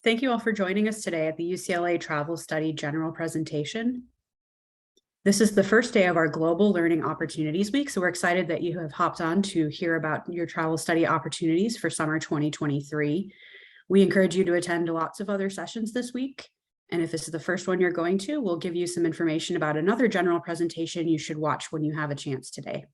Thank you all for joining us today at the UCLA Travel Study General Presentation. This is the first day of our Global Learning Opportunities Week, so we're excited that you have hopped on to hear about your travel study opportunities for summer 2023. We encourage you to attend lots of other sessions this week, and if this is the first one you're going to, we'll give you some information about another general presentation you should watch when you have a chance today.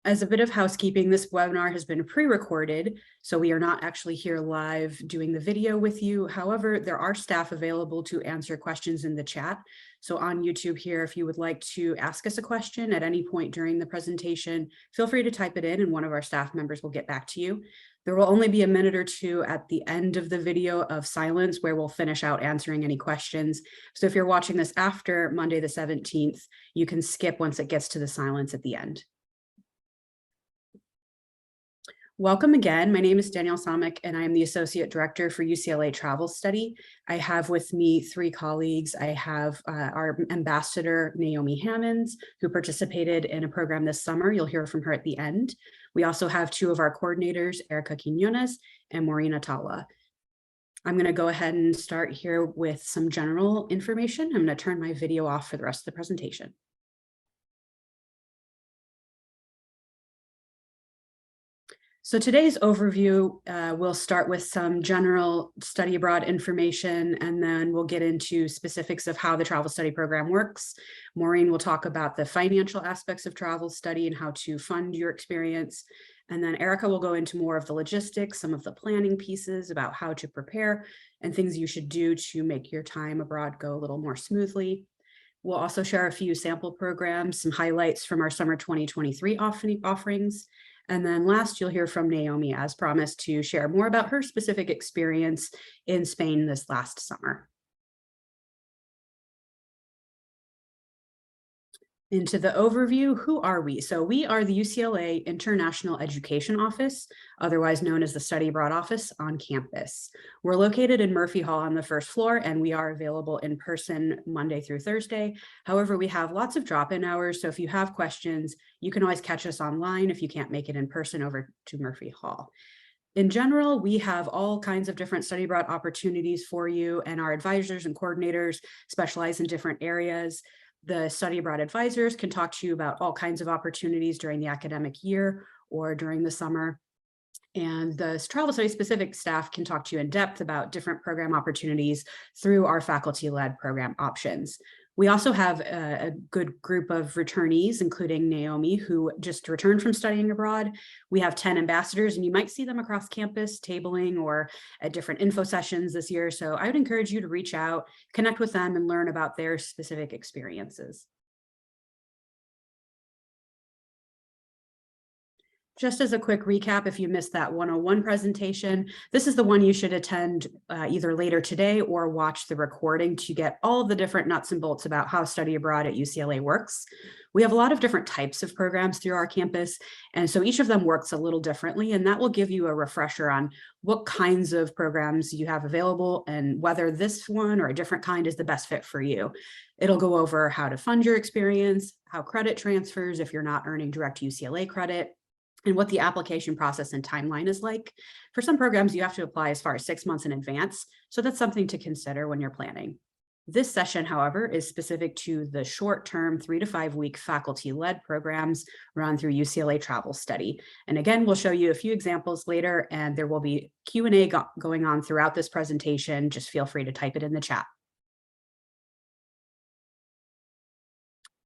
As a bit of housekeeping, this webinar has been pre-recorded, so we are not actually here live doing the video with you. However, there are staff available to answer questions in the chat. So on YouTube here, if you would like to ask us a question at any point during the presentation, feel free to type it in and one of our staff members will get back to you. There will only be a minute or two at the end of the video of silence where we'll finish out answering any questions. So if you're watching this after Monday the 17th, you can skip once it gets to the silence at the end. Welcome again. My name is Danielle Samek, and I am the Associate Director for UCLA Travel Study. I have with me three colleagues. I have our Ambassador, Naomi Hammonds, who participated in a program this summer. You'll hear from her at the end. We also have two of our coordinators, Erica Quinones and Maureen Atala. I'm going to go ahead and start here with some general information. I'm going to turn my video off for the rest of the presentation. So today's overview will start with some general study abroad information, and then we'll get into specifics of how the travel study program works. Maureen will talk about the financial aspects of travel study and how to fund your experience. And then Erica will go into more of the logistics, some of the planning pieces about how to prepare and things you should do to make your time abroad go a little more smoothly. We'll also share a few sample programs, some highlights from our summer 2023 offerings. And then last, you'll hear from Naomi, as promised, to share more about her specific experience in Spain this last summer. Into the overview, who are we? So we are the UCLA International Education Office, otherwise known as the Study Abroad Office on campus. We're located in Murphy Hall on the first floor, and we are available in person Monday through Thursday. However, we have lots of drop-in hours, so if you have questions, you can always catch us online if you can't make it in person over to Murphy Hall. In general, we have all kinds of different study abroad opportunities for you, and our advisors and coordinators specialize in different areas. The study abroad advisors can talk to you about all kinds of opportunities during the academic year or during the summer. And the travel study specific staff can talk to you in depth about different program opportunities through our faculty-led program options. We also have a good group of returnees, including Naomi, who just returned from studying abroad. We have 10 ambassadors, and you might see them across campus tabling or at different info sessions this year. So I would encourage you to reach out, connect with them, and learn about their specific experiences. Just as a quick recap, if you missed that 101 presentation, this is the one you should attend either later today or watch the recording to get all of the different nuts and bolts about how study abroad at UCLA works. We have a lot of different types of programs through our campus, and so each of them works a little differently, and that will give you a refresher on what kinds of programs you have available and whether this one or a different kind is the best fit for you. It'll go over how to fund your experience, how credit transfers if you're not earning direct UCLA credit, and what the application process and timeline is like. For some programs, you have to apply as far as 6 months in advance, so that's something to consider when you're planning. This session, however, is specific to the short-term 3 to 5 week faculty-led programs run through UCLA Travel Study. And again, we'll show you a few examples later, and there will be Q&A going on throughout this presentation. Just feel free to type it in the chat.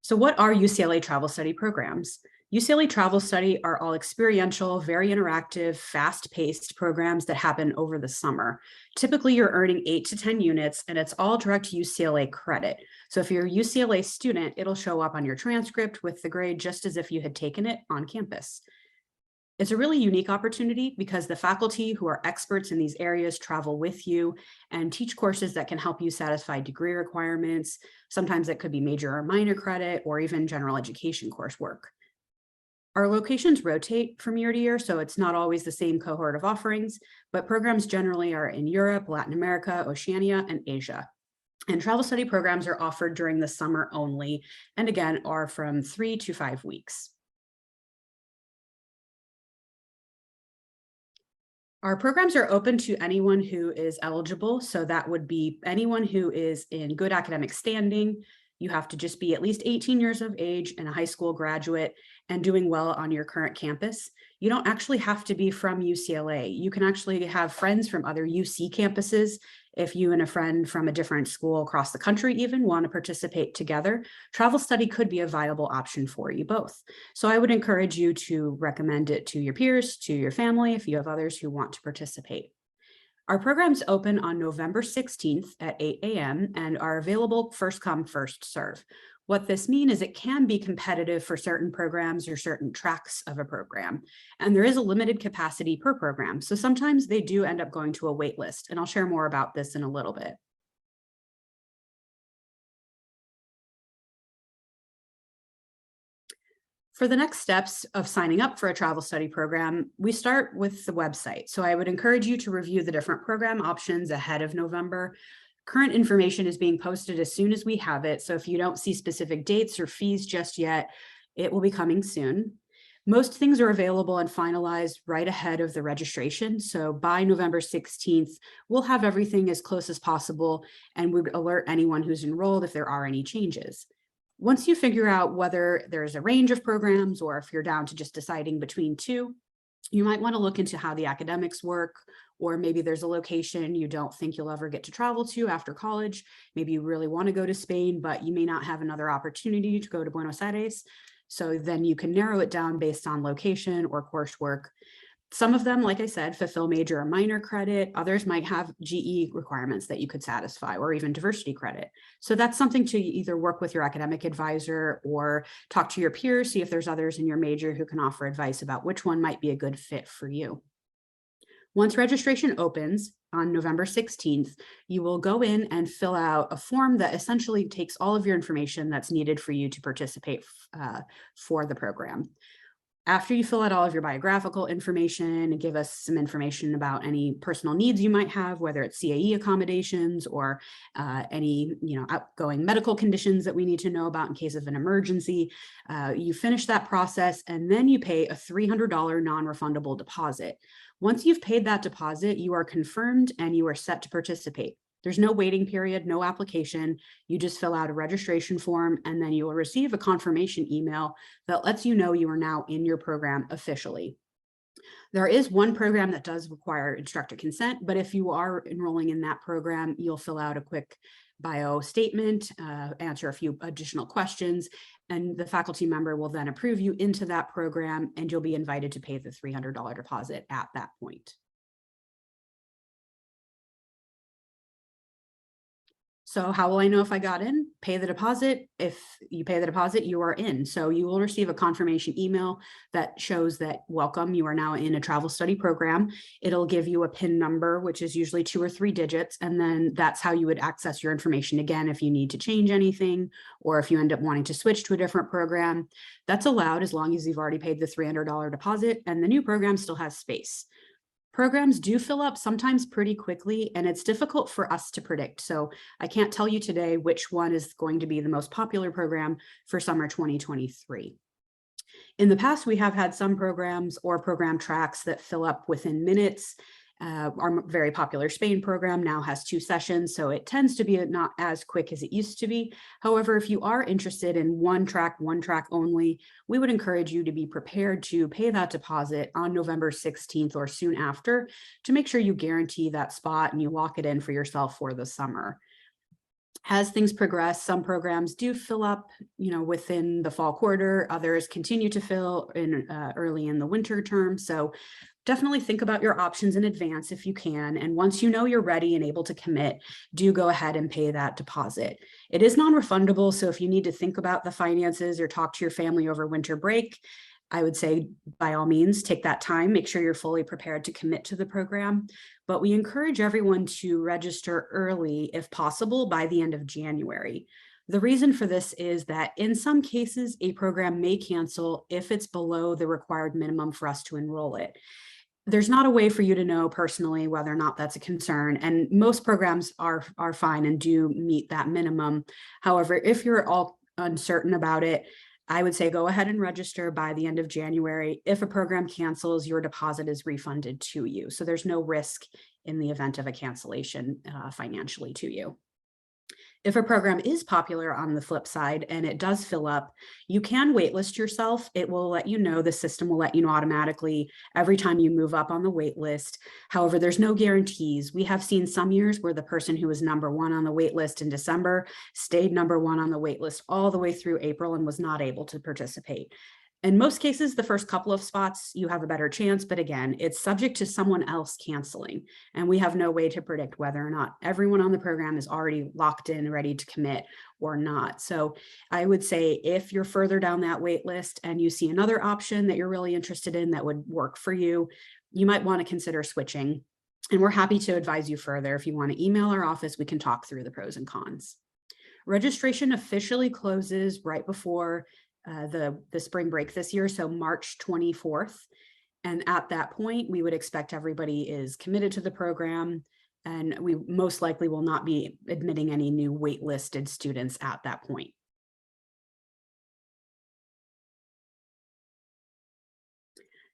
So what are UCLA Travel Study programs? UCLA Travel Study are all experiential, very interactive, fast-paced programs that happen over the summer. Typically, you're earning 8 to 10 units, and it's all direct UCLA credit. So if you're a UCLA student, it'll show up on your transcript with the grade just as if you had taken it on campus. It's a really unique opportunity because the faculty who are experts in these areas travel with you and teach courses that can help you satisfy degree requirements. Sometimes it could be major or minor credit or even general education coursework. Our locations rotate from year to year, so it's not always the same cohort of offerings, but programs generally are in Europe, Latin America, Oceania, and Asia. And travel study programs are offered during the summer only, and again, are from 3 to 5 weeks. Our programs are open to anyone who is eligible. So that would be anyone who is in good academic standing. You have to just be at least 18 years of age and a high school graduate and doing well on your current campus. You don't actually have to be from UCLA. You can actually have friends from other UC campuses. If you and a friend from a different school across the country even want to participate together, travel study could be a viable option for you both. So I would encourage you to recommend it to your peers, to your family, if you have others who want to participate. Our programs open on November 16th at 8 a.m. and are available first come, first serve. What this means is it can be competitive for certain programs or certain tracks of a program, and there is a limited capacity per program. So sometimes they do end up going to a wait list, and I'll share more about this in a little bit. For the next steps of signing up for a travel study program, we start with the website. So I would encourage you to review the different program options ahead of November. Current information is being posted as soon as we have it. So if you don't see specific dates or fees just yet, it will be coming soon. Most things are available and finalized right ahead of the registration. So by November 16th, we'll have everything as close as possible and we would alert anyone who's enrolled if there are any changes. Once you figure out whether there's a range of programs or if you're down to just deciding between two, you might want to look into how the academics work, or maybe there's a location you don't think you'll ever get to travel to after college. Maybe you really want to go to Spain, but you may not have another opportunity to go to Buenos Aires. So then you can narrow it down based on location or coursework. Some of them, like I said, fulfill major or minor credit. Others might have GE requirements that you could satisfy, or even diversity credit. So that's something to either work with your academic advisor or talk to your peers, see if there's others in your major who can offer advice about which one might be a good fit for you. Once registration opens on November 16th, you will go in and fill out a form that essentially takes all of your information that's needed for you to participate for the program. After you fill out all of your biographical information and give us some information about any personal needs you might have, whether it's CAE accommodations or any outgoing medical conditions that we need to know about in case of an emergency, you finish that process and then you pay a $300 non-refundable deposit. Once you've paid that deposit, you are confirmed and you are set to participate. There's no waiting period, no application. You just fill out a registration form and then you will receive a confirmation email that lets you know you are now in your program officially. There is one program that does require instructor consent, but if you are enrolling in that program, you'll fill out a quick bio statement, answer a few additional questions, and the faculty member will then approve you into that program and you'll be invited to pay the $300 deposit at that point. So how will I know if I got in? Pay the deposit. If you pay the deposit, you are in. So you will receive a confirmation email that shows that welcome, you are now in a travel study program. It'll give you a PIN number, which is usually 2 or 3 digits. And then that's how you would access your information again if you need to change anything, or if you end up wanting to switch to a different program. That's allowed as long as you've already paid the $300 deposit and the new program still has space. Programs do fill up sometimes pretty quickly, and it's difficult for us to predict. So I can't tell you today which one is going to be the most popular program for summer 2023. In the past, we have had some programs or program tracks that fill up within minutes. Our very popular Spain program now has 2 sessions, so it tends to be not as quick as it used to be. However, if you are interested in one track only, we would encourage you to be prepared to pay that deposit on November 16th or soon after to make sure you guarantee that spot and you lock it in for yourself for the summer. As things progress, some programs do fill up, within the fall quarter. Others continue to fill in early in the winter term. So definitely think about your options in advance if you can. And once you know you're ready and able to commit, do go ahead and pay that deposit. It is non-refundable. So if you need to think about the finances or talk to your family over winter break, I would say by all means, take that time, make sure you're fully prepared to commit to the program. But we encourage everyone to register early if possible by the end of January. The reason for this is that in some cases, a program may cancel if it's below the required minimum for us to enroll it. There's not a way for you to know personally whether or not that's a concern, and most programs are fine and do meet that minimum. However, if you're all uncertain about it, I would say go ahead and register by the end of January. If a program cancels, your deposit is refunded to you. So there's no risk in the event of a cancellation financially to you. If a program is popular on the flip side and it does fill up, you can waitlist yourself. It will let you know, the system will let you know automatically every time you move up on the wait list. However, there's no guarantees. We have seen some years where the person who was number one on the wait list in December stayed number one on the wait list all the way through April and was not able to participate. In most cases, the first couple of spots, you have a better chance, but again, it's subject to someone else canceling. And we have no way to predict whether or not everyone on the program is already locked in, ready to commit or not. So I would say if you're further down that wait list and you see another option that you're really interested in that would work for you, you might want to consider switching. And we're happy to advise you further. If you want to email our office, we can talk through the pros and cons. Registration officially closes right before the spring break this year, so March 24th. And at that point, we would expect everybody is committed to the program, and we most likely will not be admitting any new waitlisted students at that point.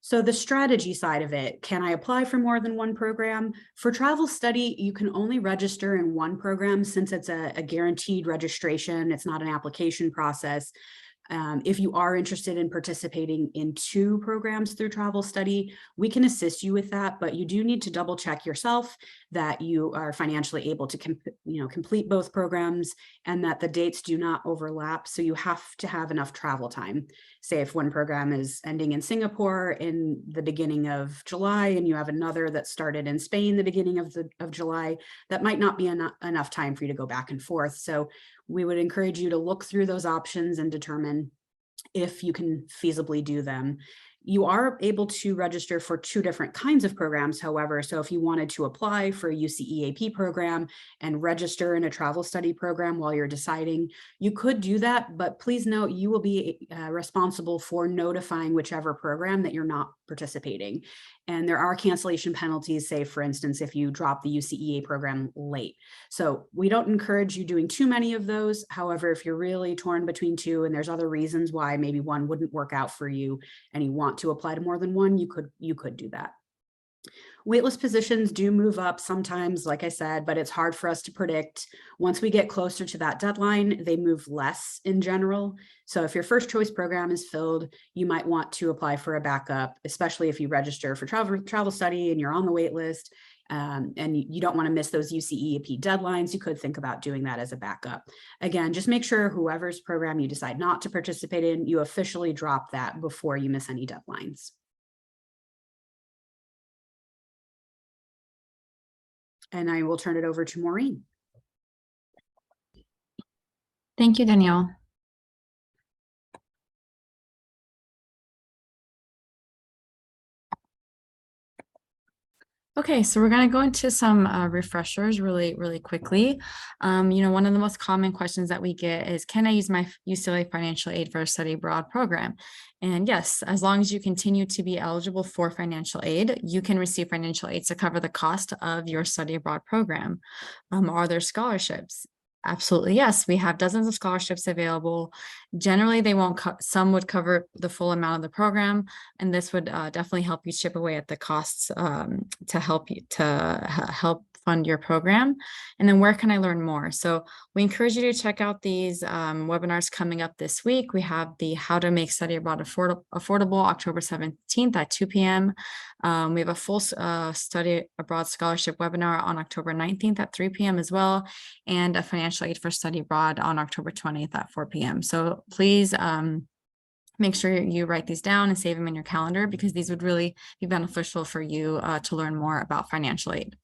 So the strategy side of it, can I apply for more than one program? For travel study, you can only register in one program since it's a guaranteed registration. It's not an application process. If you are interested in participating in 2 programs through travel study, we can assist you with that, but you do need to double check yourself that you are financially able to complete both programs and that the dates do not overlap. So you have to have enough travel time. Say if one program is ending in Singapore in the beginning of July and you have another that started in Spain the beginning of July, that might not be enough time for you to go back and forth. So we would encourage you to look through those options and determine if you can feasibly do them. You are able to register for 2 different kinds of programs, however. So if you wanted to apply for a UCEAP program and register in a travel study program while you're deciding, you could do that, but please note you will be responsible for notifying whichever program that you're not participating. And there are cancellation penalties, say, for instance, if you drop the UCEA program late. So we don't encourage you doing too many of those. However, if you're really torn between 2 and there's other reasons why maybe one wouldn't work out for you and you want to apply to more than one, you could do that. Waitlist positions do move up sometimes, like I said, but it's hard for us to predict. Once we get closer to that deadline, they move less in general. So if your first choice program is filled, you might want to apply for a backup, especially if you register for travel study and you're on the wait list. And you don't want to miss those UCEAP deadlines. You could think about doing that as a backup. Again, just make sure whoever's program you decide not to participate in, you officially drop that before you miss any deadlines. And I will turn it over to Maureen. Thank you, Danielle. Okay, so we're going to go into some refreshers really quickly. One of the most common questions that we get is, can I use my UCLA financial aid for a study abroad program? And yes, as long as you continue to be eligible for financial aid, you can receive financial aid to cover the cost of your study abroad program. Are there scholarships? Absolutely, yes. We have dozens of scholarships available. Generally, they won't, some would cover the full amount of the program, and this would definitely help you chip away at the costs to help you help fund your program. And then where can I learn more? So we encourage you to check out these webinars coming up this week. We have the How to Make Study Abroad Affordable October 17th at 2 p.m. We have a full Study Abroad Scholarship webinar on October 19th at 3 p.m. as well, and a financial aid for study abroad on October 20th at 4 p.m. So please make sure you write these down and save them in your calendar, because these would really be beneficial for you to learn more about financial aid.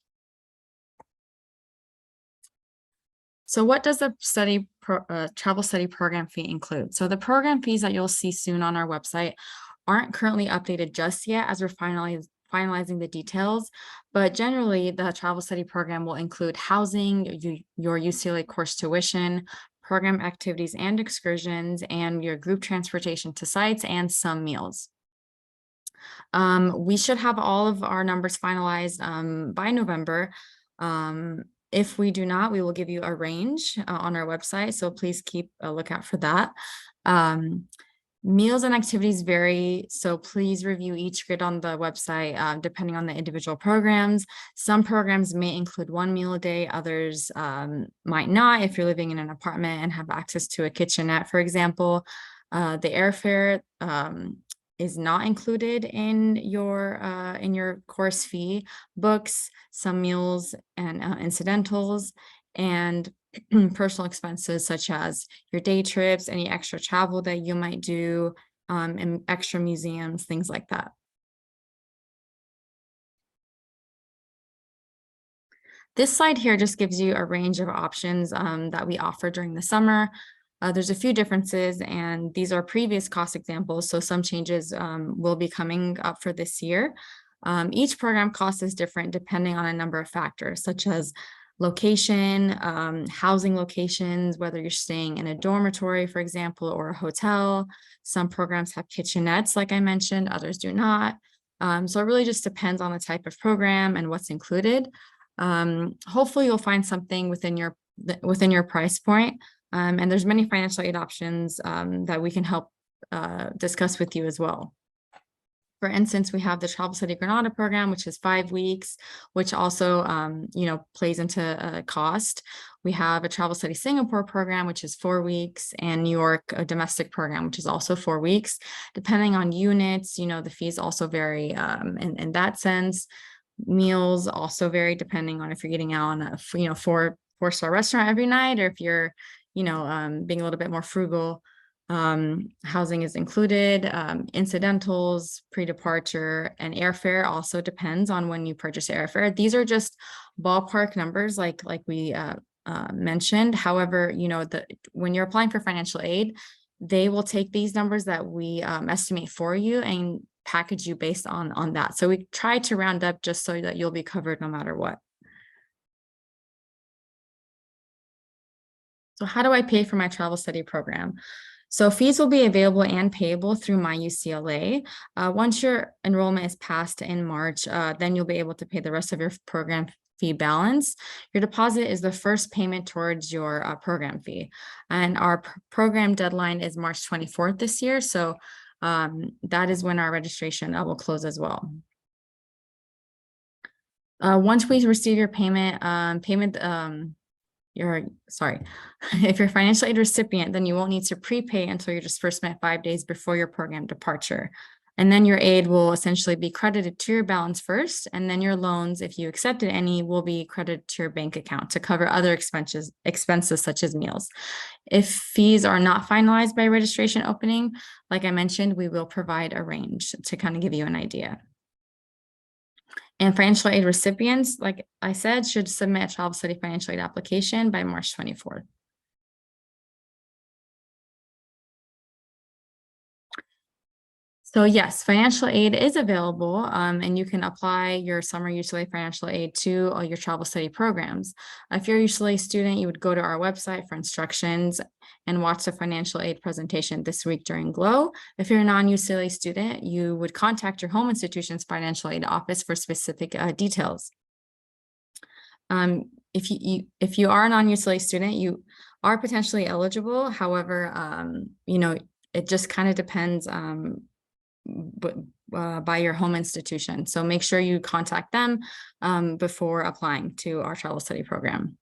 So what does the travel study program fee include? So the program fees that you'll see soon on our website aren't currently updated just yet, as we're finalizing the details, but generally the travel study program will include housing, your UCLA course tuition, program activities and excursions, and your group transportation to sites, and some meals. We should have all of our numbers finalized by November. If we do not, we will give you a range on our website, so please keep a lookout for that. Meals and activities vary, so please review each grid on the website depending on the individual programs. Some programs may include one meal a day, others might not if you're living in an apartment and have access to a kitchenette, for example. The airfare is not included in your course fee. Books, some meals and incidentals, and personal expenses such as your day trips, any extra travel that you might do, and extra museums, things like that. This slide here just gives you a range of options that we offer during the summer. There's a few differences, and these are previous cost examples, so some changes will be coming up for this year. Each program cost is different depending on a number of factors, such as location, housing locations, whether you're staying in a dormitory, for example, or a hotel. Some programs have kitchenettes, like I mentioned, others do not. So it really just depends on the type of program and what's included. Hopefully you'll find something within your price point. And there's many financial aid options that we can help discuss with you as well. For instance, we have the Travel Study Granada program, which is 5 weeks, which also, plays into cost. We have a Travel Study Singapore program, which is 4 weeks, and New York, a domestic program, which is also 4 weeks. Depending on units, the fees also vary in that sense. Meals also vary depending on if you're eating out on a, four-star restaurant every night, or if you're, being a little bit more frugal. Housing is included, incidentals, pre-departure, and airfare also depends on when you purchase airfare. These are just ballpark numbers like we mentioned. However, when you're applying for financial aid, they will take these numbers that we estimate for you and package you based on that. So we try to round up just so that you'll be covered no matter what. So how do I pay for my travel study program? So fees will be available and payable through my UCLA. Once your enrollment is passed in March, then you'll be able to pay the rest of your program fee balance. Your deposit is the first payment towards your program fee. And our program deadline is March 24th this year. So that is when our registration will close as well. Once we receive your payment, if you're a financial aid recipient, then you won't need to prepay until your disbursement 5 days before your program departure. And then your aid will essentially be credited to your balance first, and then your loans, if you accepted any, will be credited to your bank account to cover other expenses such as meals. If fees are not finalized by registration opening, like I mentioned, we will provide a range to kind of give you an idea. And financial aid recipients, like I said, should submit a travel study financial aid application by March 24th. So yes, financial aid is available, and you can apply your summer UCLA financial aid to your travel study programs. If you're a UCLA student, you would go to our website for instructions and watch the financial aid presentation this week during GLOW. If you're a non-UCLA student, you would contact your home institution's financial aid office for specific details. If you are a non-UCLA student, you are potentially eligible. However, it just kind of depends by your home institution. So make sure you contact them before applying to our travel study program.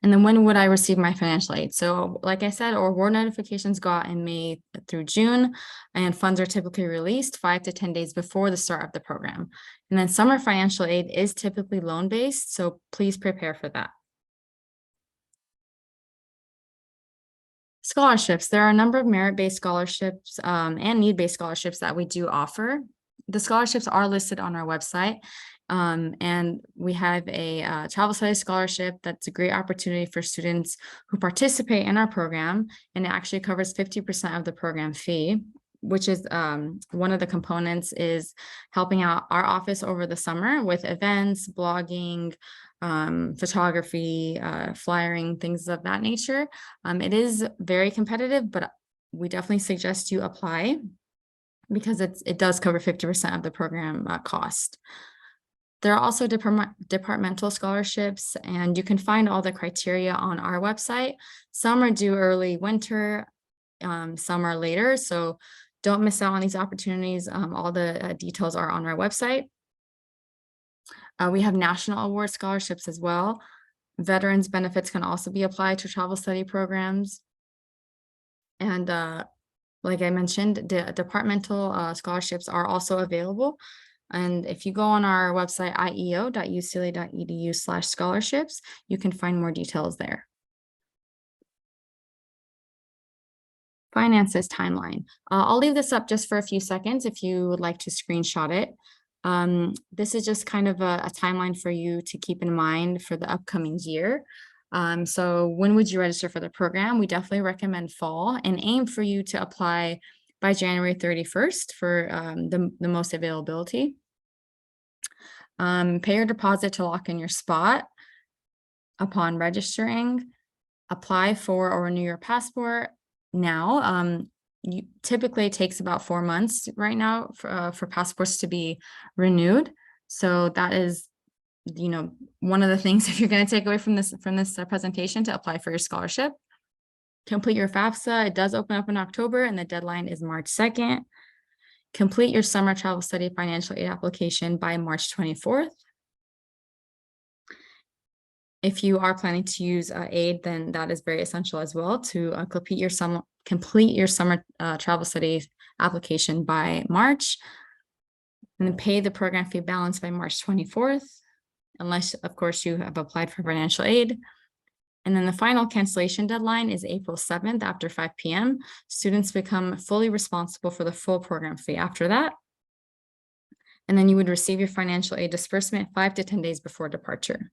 And then when would I receive my financial aid? So like I said, our award notifications go out in May through June, and funds are typically released 5 to 10 days before the start of the program. And then summer financial aid is typically loan-based, so please prepare for that. Scholarships. There are a number of merit-based scholarships and need-based scholarships that we do offer. The scholarships are listed on our website. And we have a travel studies scholarship that's a great opportunity for students who participate in our program, and it actually covers 50% of the program fee, which is one of the components is helping out our office over the summer with events, blogging, photography, flyering, things of that nature. It is very competitive, but we definitely suggest you apply because it does cover 50% of the program cost. There are also departmental scholarships, and you can find all the criteria on our website. Some are due early winter, some are later. So don't miss out on these opportunities. All the details are on our website. We have national award scholarships as well. Veterans benefits can also be applied to travel study programs. And like I mentioned, the departmental scholarships are also available. And if you go on our website, ieo.ucla.edu/scholarships, you can find more details there. Finances timeline. I'll leave this up just for a few seconds if you would like to screenshot it. This is just kind of a timeline for you to keep in mind for the upcoming year. So when would you register for the program? We definitely recommend fall and aim for you to apply by January 31st for the most availability. Pay your deposit to lock in your spot upon registering. Apply for or renew your passport now. Typically it takes about 4 months right now for passports to be renewed. So that is, one of the things if you're going to take away from this presentation to apply for your scholarship. Complete your FAFSA. It does open up in October and the deadline is March 2nd. Complete your summer travel study financial aid application by March 24th. If you are planning to use aid, then that is very essential as well to complete your summer travel study application by March, and then pay the program fee balance by March 24th, unless, of course, you have applied for financial aid. And then the final cancellation deadline is April 7th after 5 p.m. Students become fully responsible for the full program fee after that. And then you would receive your financial aid disbursement 5 to 10 days before departure.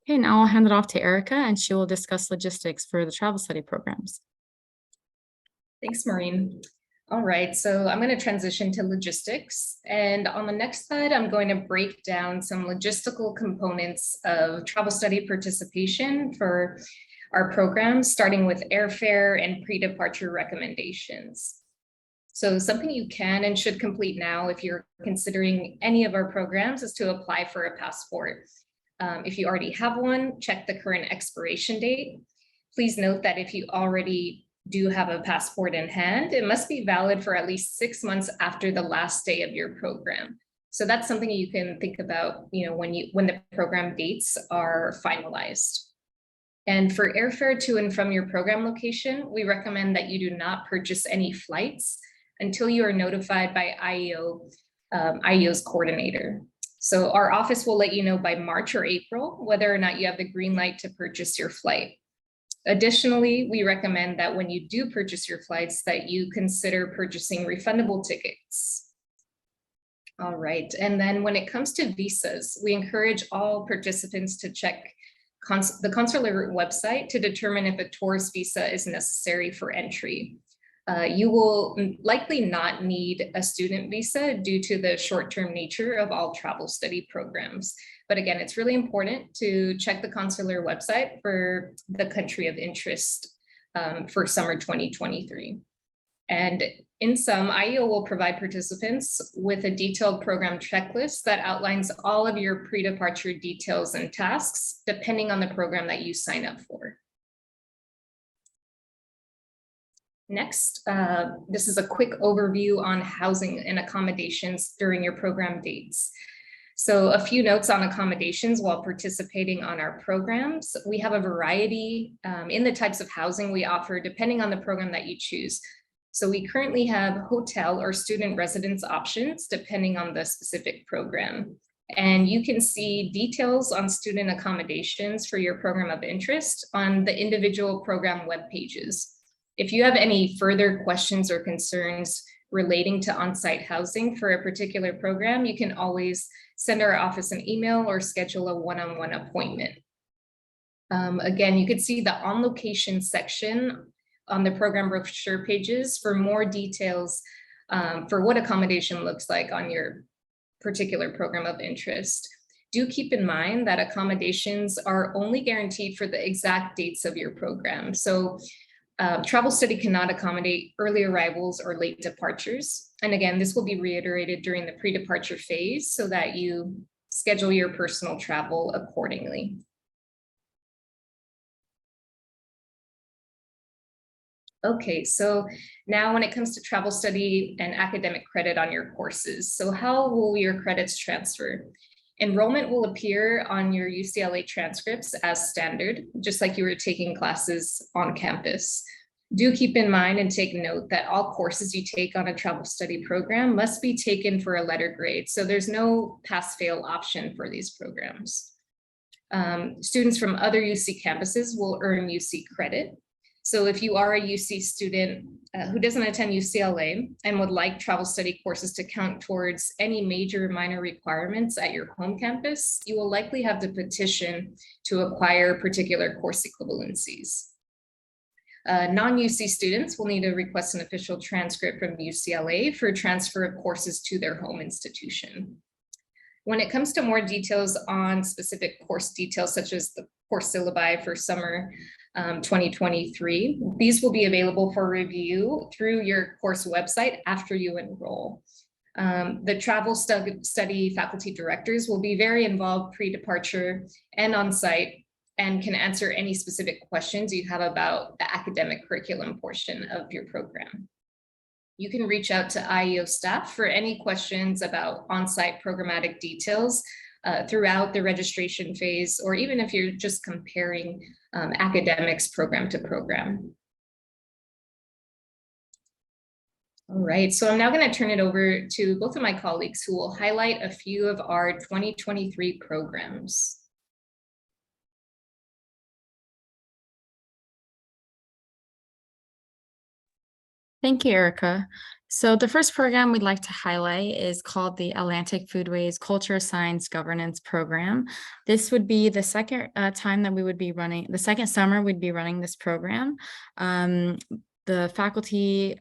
Okay, now I'll hand it off to Erica and she will discuss logistics for the travel study programs. Thanks, Maureen. All right, so I'm going to transition to logistics. And on the next slide, I'm going to break down some logistical components of travel study participation for our programs, starting with airfare and pre-departure recommendations. So something you can and should complete now if you're considering any of our programs is to apply for a passport. If you already have one, check the current expiration date. Please note that if you already do have a passport in hand, it must be valid for at least 6 months after the last day of your program. So that's something you can think about, when the program dates are finalized. And for airfare to and from your program location, we recommend that you do not purchase any flights until you are notified by IEO's coordinator. So our office will let you know by March or April whether or not you have the green light to purchase your flight. Additionally, we recommend that when you do purchase your flights, that you consider purchasing refundable tickets. All right, and then when it comes to visas, we encourage all participants to check the consular website to determine if a tourist visa is necessary for entry. You will likely not need a student visa due to the short-term nature of all travel study programs. But again, it's really important to check the consular website for the country of interest for summer 2023. And in sum, IEO will provide participants with a detailed program checklist that outlines all of your pre-departure details and tasks, depending on the program that you sign up for. Next, this is a quick overview on housing and accommodations during your program dates. So a few notes on accommodations while participating on our programs. We have a variety in the types of housing we offer depending on the program that you choose. So we currently have hotel or student residence options depending on the specific program. And you can see details on student accommodations for your program of interest on the individual program web pages. If you have any further questions or concerns relating to on-site housing for a particular program, you can always send our office an email or schedule a one-on-one appointment. Again, you could see the on-location section on the program brochure pages for more details for what accommodation looks like on your particular program of interest. Do keep in mind that accommodations are only guaranteed for the exact dates of your program. So travel study cannot accommodate early arrivals or late departures. And again, this will be reiterated during the pre-departure phase so that you schedule your personal travel accordingly. Okay, so now when it comes to travel study and academic credit on your courses, so how will your credits transfer? Enrollment will appear on your UCLA transcripts as standard, just like you were taking classes on campus. Do keep in mind and take note that all courses you take on a travel study program must be taken for a letter grade. So there's no pass-fail option for these programs. Students from other UC campuses will earn UC credit. So if you are a UC student who doesn't attend UCLA and would like travel study courses to count towards any major or minor requirements at your home campus, you will likely have to petition to acquire particular course equivalencies. Non-UC students will need to request an official transcript from UCLA for transfer of courses to their home institution. When it comes to more details on specific course details, such as the course syllabi for summer 2023, these will be available for review through your course website after you enroll. The travel study faculty directors will be very involved pre-departure and on-site and can answer any specific questions you have about the academic curriculum portion of your program. You can reach out to IEO staff for any questions about on-site programmatic details throughout the registration phase, or even if you're just comparing academics program to program. All right, so I'm now going to turn it over to both of my colleagues who will highlight a few of our 2023 programs. Thank you, Erica. So the first program we'd like to highlight is called the Atlantic Foodways Culture, Science, Governance Program. This would be the second time that we would be running, the second summer we'd be running this program. The faculty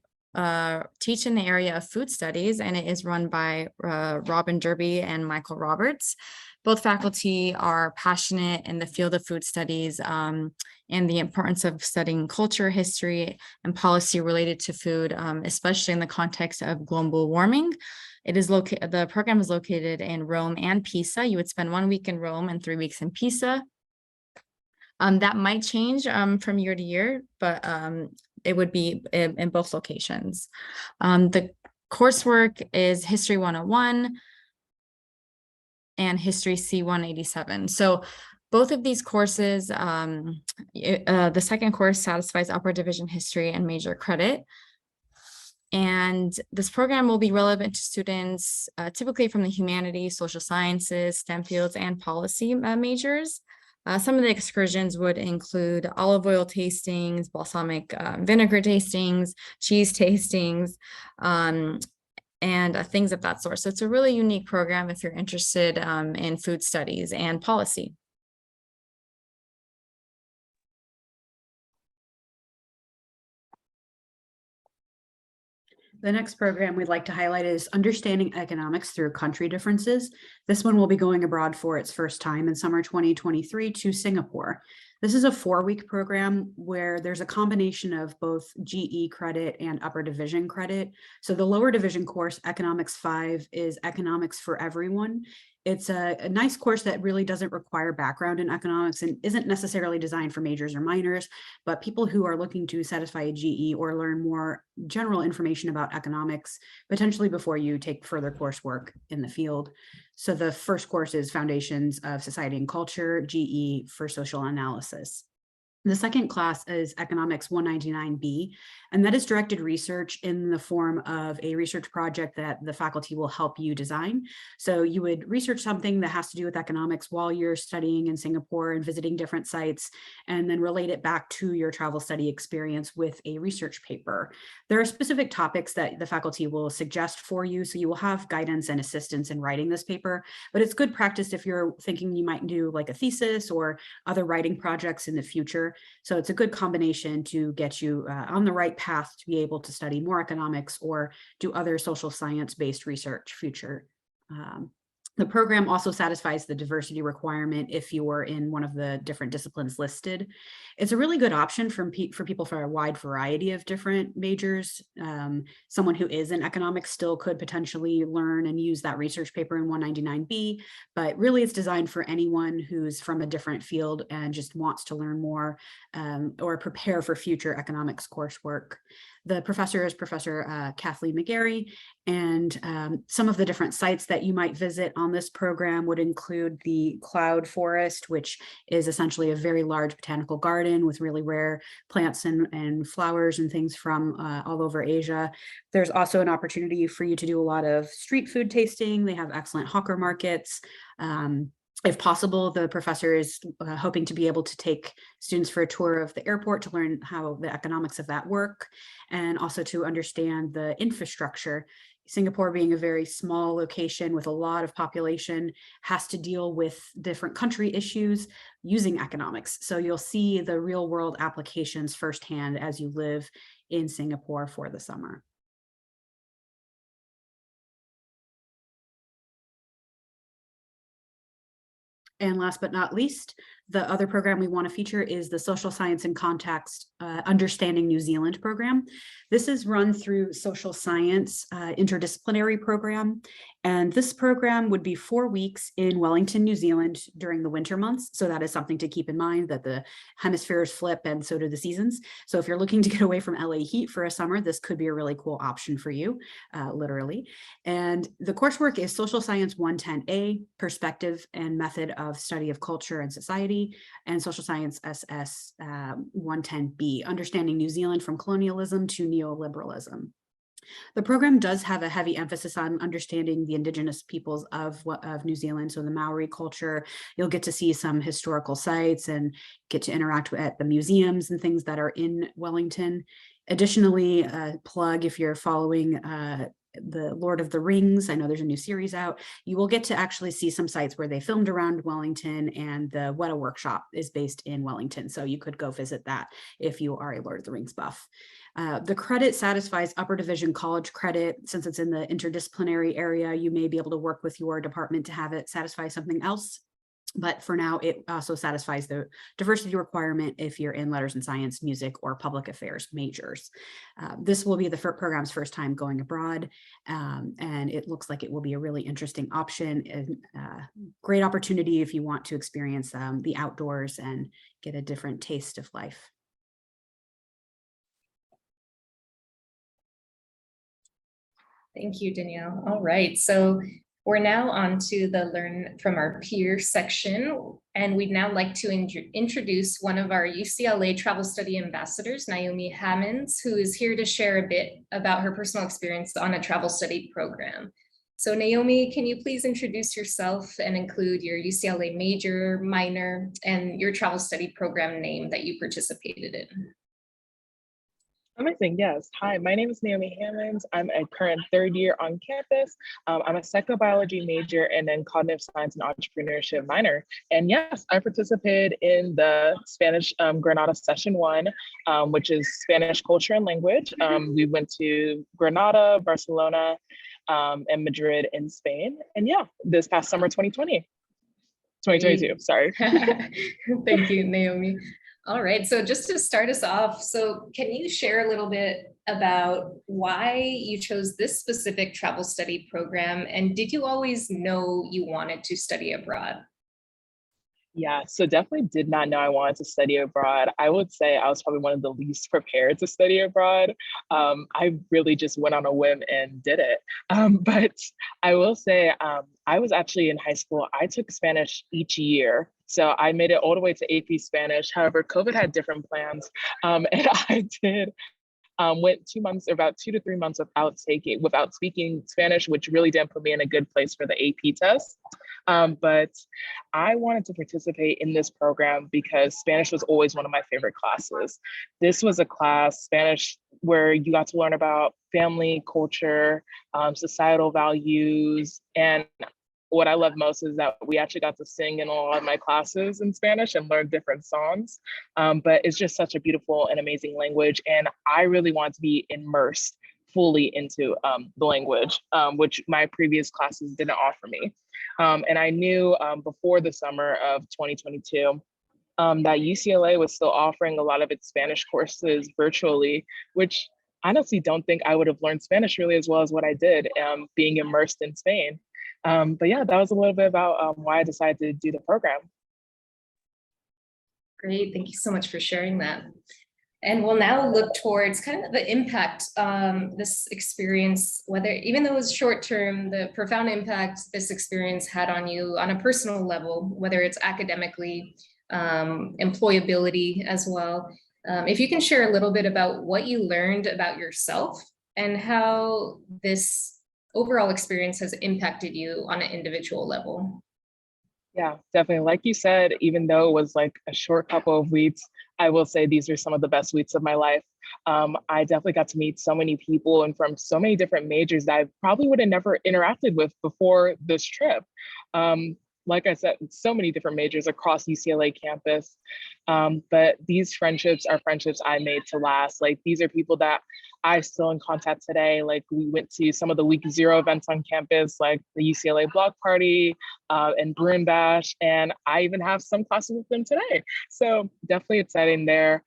teach in the area of food studies, and it is run by Robin Derby and Michael Roberts. Both faculty are passionate in the field of food studies and the importance of studying culture, history, and policy related to food, especially in the context of global warming. The program is located in Rome and Pisa. You would spend 1 week in Rome and 3 weeks in Pisa. That might change from year to year, but it would be in both locations. The coursework is History 101 and History C187. So both of these courses, the second course satisfies upper division history and major credit. And this program will be relevant to students typically from the humanities, social sciences, STEM fields, and policy majors. Some of the excursions would include olive oil tastings, balsamic vinegar tastings, cheese tastings, and things of that sort. So it's a really unique program if you're interested in food studies and policy. The next program we'd like to highlight is Understanding Economics Through Country Differences. This one will be going abroad for its first time in summer 2023 to Singapore. This is a 4-week program where there's a combination of both GE credit and upper division credit. So the lower division course, Economics 5, is Economics for Everyone. It's a nice course that really doesn't require background in economics and isn't necessarily designed for majors or minors, but people who are looking to satisfy a GE or learn more general information about economics, potentially before you take further coursework in the field. So the first course is Foundations of Society and Culture, GE for Social Analysis. The second class is Economics 199B, and that is directed research in the form of a research project that the faculty will help you design. So you would research something that has to do with economics while you're studying in Singapore and visiting different sites, and then relate it back to your travel study experience with a research paper. There are specific topics that the faculty will suggest for you, so you will have guidance and assistance in writing this paper, but it's good practice if you're thinking you might do like a thesis or other writing projects in the future. So it's a good combination to get you on the right path to be able to study more economics or do other social science-based research future. The program also satisfies the diversity requirement if you were in one of the different disciplines listed. It's a really good option for people for a wide variety of different majors. Someone who is in economics still could potentially learn and use that research paper in 199B, but really it's designed for anyone who's from a different field and just wants to learn more or prepare for future economics coursework. The professor is Professor Kathleen McGarry, and some of the different sites that you might visit on this program would include the Cloud Forest, which is essentially a very large botanical garden with really rare plants and flowers and things from all over Asia. There's also an opportunity for you to do a lot of street food tasting. They have excellent hawker markets. If possible, the professor is hoping to be able to take students for a tour of the airport to learn how the economics of that work, and also to understand the infrastructure. Singapore, being a very small location with a lot of population, has to deal with different country issues using economics. So you'll see the real world applications firsthand as you live in Singapore for the summer. And last but not least, the other program we want to feature is the Social Science and Context Understanding New Zealand program. This is run through Social Science Interdisciplinary Program. And this program would be 4 weeks in Wellington, New Zealand during the winter months. So that is something to keep in mind, that the hemispheres flip and so do the seasons. So if you're looking to get away from LA heat for a summer, this could be a really cool option for you, literally. And the coursework is Social Science 110A, Perspective and Method of Study of Culture and Society, and Social Science SS 110B, Understanding New Zealand from Colonialism to Neoliberalism. The program does have a heavy emphasis on understanding the indigenous peoples of New Zealand. So the Maori culture, you'll get to see some historical sites and get to interact at the museums and things that are in Wellington. Additionally, plug if you're following the Lord of the Rings, I know there's a new series out, you will get to actually see some sites where they filmed around Wellington, and the Weta workshop is based in Wellington. So you could go visit that if you are a Lord of the Rings buff. The credit satisfies upper division college credit. Since it's in the interdisciplinary area, you may be able to work with your department to have it satisfy something else. But for now, it also satisfies the diversity requirement if you're in letters and science, music, or public affairs majors. This will be the program's first time going abroad, and it looks like it will be a really interesting option and great opportunity if you want to experience the outdoors and get a different taste of life. Thank you, Danielle. All right, so we're now on to the Learn from Our Peers section, and we'd now like to introduce one of our UCLA Travel Study ambassadors, Naomi Hammonds, who is here to share a bit about her personal experience on a travel study program. So Naomi, can you please introduce yourself and include your UCLA major, minor, and your travel study program name that you participated in? Amazing, yes. Hi, my name is Naomi Hammonds. I'm a current third year on campus. I'm a psychobiology major and then cognitive science and entrepreneurship minor. And yes, I participated in the Spanish Granada Session 1, which is Spanish culture and language. We went to Granada, Barcelona, and Madrid in Spain. And yeah, this past summer, 2022, sorry. Thank you, Naomi. All right, so just to start us off, so can you share a little bit about why you chose this specific travel study program, and did you always know you wanted to study abroad? Yeah, so definitely did not know I wanted to study abroad. I would say I was probably one of the least prepared to study abroad. I really just went on a whim and did it. But I will say I was actually in high school, I took Spanish each year. So I made it all the way to AP Spanish. However, COVID had different plans. And I did went 2 months, or about 2 to 3 months without speaking Spanish, which really didn't put me in a good place for the AP test. But I wanted to participate in this program because Spanish was always one of my favorite classes. This was a class, Spanish, where you got to learn about family, culture, societal values, and what I love most is that we actually got to sing in a lot of my classes in Spanish and learn different songs. But it's just such a beautiful and amazing language. And I really want to be immersed fully into the language, which my previous classes didn't offer me. And I knew before the summer of 2022 that UCLA was still offering a lot of its Spanish courses virtually, which I honestly don't think I would have learned Spanish really as well as what I did being immersed in Spain. But yeah, that was a little bit about why I decided to do the program. Great, thank you so much for sharing that. And we'll now look towards kind of the impact this experience, whether even though it was short term, the profound impact this experience had on you on a personal level, whether it's academically, employability as well. If you can share a little bit about what you learned about yourself and how this overall experience has impacted you on an individual level. Yeah, definitely. Like you said, even though it was like a short couple of weeks, I will say these are some of the best weeks of my life. I definitely got to meet so many people and from so many different majors that I probably would have never interacted with before this trip. Like I said, so many different majors across UCLA campus. But these friendships are friendships I made to last. Like these are people that I still in contact today. Like we went to some of the week 0 events on campus, like the UCLA block party and Bruin Bash. And I even have some classes with them today. So definitely exciting there.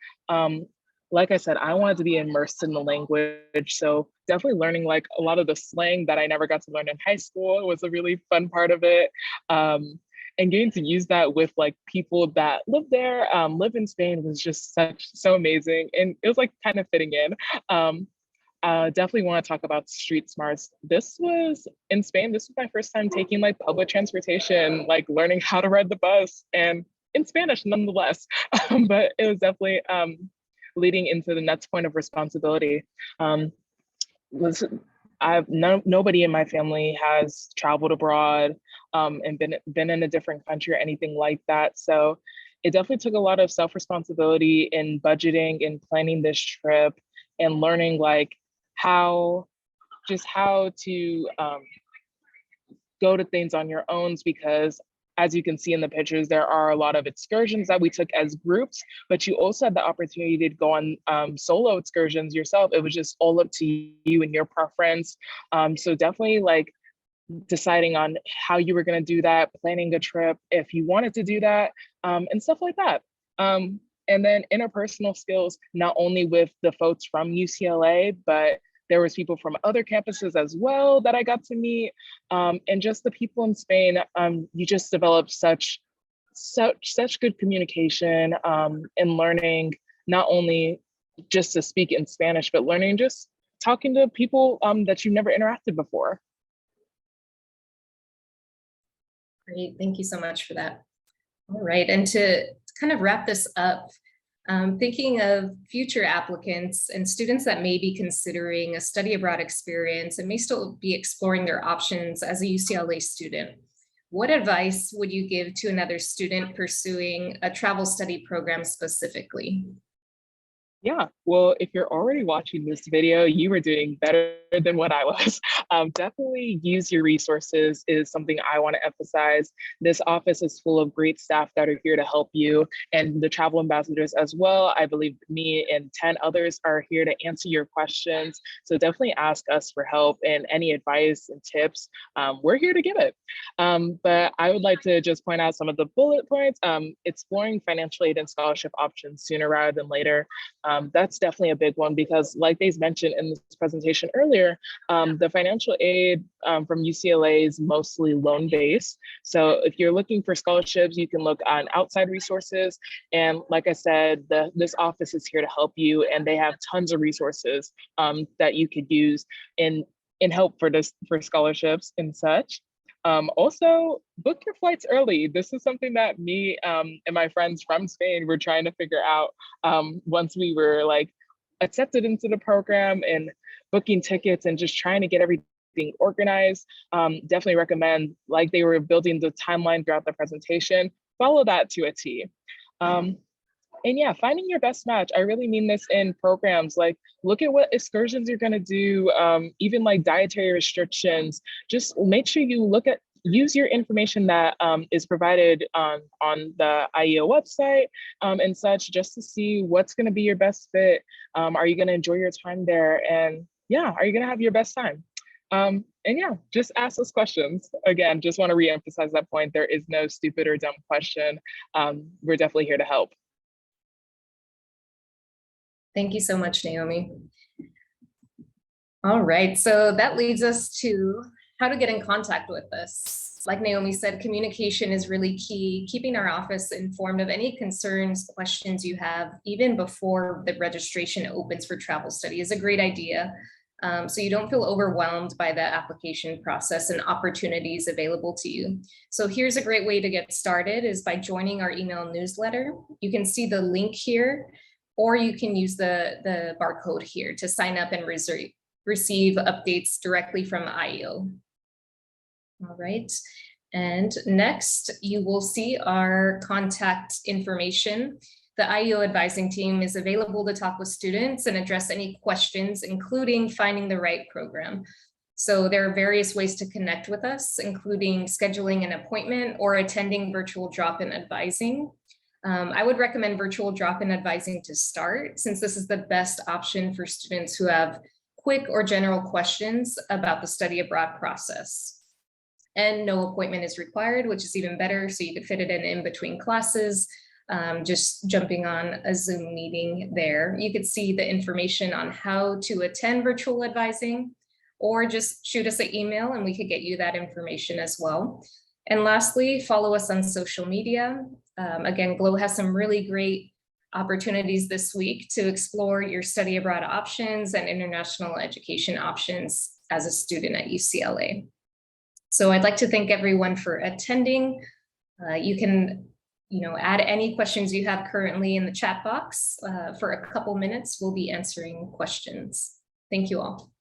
Like I said, I wanted to be immersed in the language. So definitely learning like a lot of the slang that I never got to learn in high school was a really fun part of it. And getting to use that with like people that live there, live in Spain was just so amazing. And it was like kind of fitting in. Definitely want to talk about street smarts. This was in Spain. This was my first time taking like public transportation, like learning how to ride the bus and in Spanish nonetheless. But it was definitely, leading into the next point of responsibility. Nobody in my family has traveled abroad and been in a different country or anything like that. So it definitely took a lot of self-responsibility in budgeting and planning this trip and learning like how to go to things on your own, because as you can see in the pictures, there are a lot of excursions that we took as groups, but you also had the opportunity to go on solo excursions yourself. It was just all up to you and your preference. So definitely like deciding on how you were going to do that, planning a trip, if you wanted to do that, and stuff like that. And then interpersonal skills, not only with the folks from UCLA, but there was people from other campuses as well that I got to meet, and just the people in Spain. You just develop such good communication and learning not only just to speak in Spanish, but learning just talking to people that you've never interacted before. Great, thank you so much for that. All right, and to kind of wrap this up, thinking of future applicants and students that may be considering a study abroad experience and may still be exploring their options as a UCLA student, what advice would you give to another student pursuing a travel study program specifically? Yeah, well, if you're already watching this video, you were doing better than what I was. Definitely use your resources is something I want to emphasize. This office is full of great staff that are here to help you, and the travel ambassadors as well. I believe me and 10 others are here to answer your questions. So definitely ask us for help and any advice and tips. We're here to give it. But I would like to just point out some of the bullet points. Exploring financial aid and scholarship options sooner rather than later. That's definitely a big one because like they mentioned in this presentation earlier, the financial aid from UCLA is mostly loan-based. So if you're looking for scholarships, you can look on outside resources. And like I said, this office is here to help you, and they have tons of resources that you could use in help for scholarships and such. Also, book your flights early. This is something that me and my friends from Spain were trying to figure out once we were like accepted into the program and booking tickets and just trying to get everything organized. Definitely recommend, like they were building the timeline throughout the presentation, follow that to a T. And yeah, finding your best match. I really mean this in programs. Like, look at what excursions you're going to do, even like dietary restrictions. Just make sure you use your information that is provided on the IEO website and such, just to see what's going to be your best fit. Are you going to enjoy your time there? And yeah, are you going to have your best time? And yeah, just ask those questions. Again, just want to reemphasize that point. There is no stupid or dumb question. We're definitely here to help. Thank you so much, Naomi. All right, so that leads us to how to get in contact with us. Like Naomi said, communication is really key. Keeping our office informed of any concerns, questions you have, even before the registration opens for travel study is a great idea. So you don't feel overwhelmed by the application process and opportunities available to you. So here's a great way to get started is by joining our email newsletter. You can see the link here, or you can use the barcode here to sign up and receive updates directly from IEO. All right, and next you will see our contact information. The IEO advising team is available to talk with students and address any questions, including finding the right program. So there are various ways to connect with us, including scheduling an appointment or attending virtual drop-in advising. I would recommend virtual drop-in advising to start, since this is the best option for students who have quick or general questions about the study abroad process. And no appointment is required, which is even better. So you could fit it in between classes, just jumping on a Zoom meeting there. You could see the information on how to attend virtual advising, or just shoot us an email and we could get you that information as well. And lastly, follow us on social media. Again, GLOW has some really great opportunities this week to explore your study abroad options and international education options as a student at UCLA. So I'd like to thank everyone for attending. You can add any questions you have currently in the chat box. For a couple minutes, we'll be answering questions. Thank you all.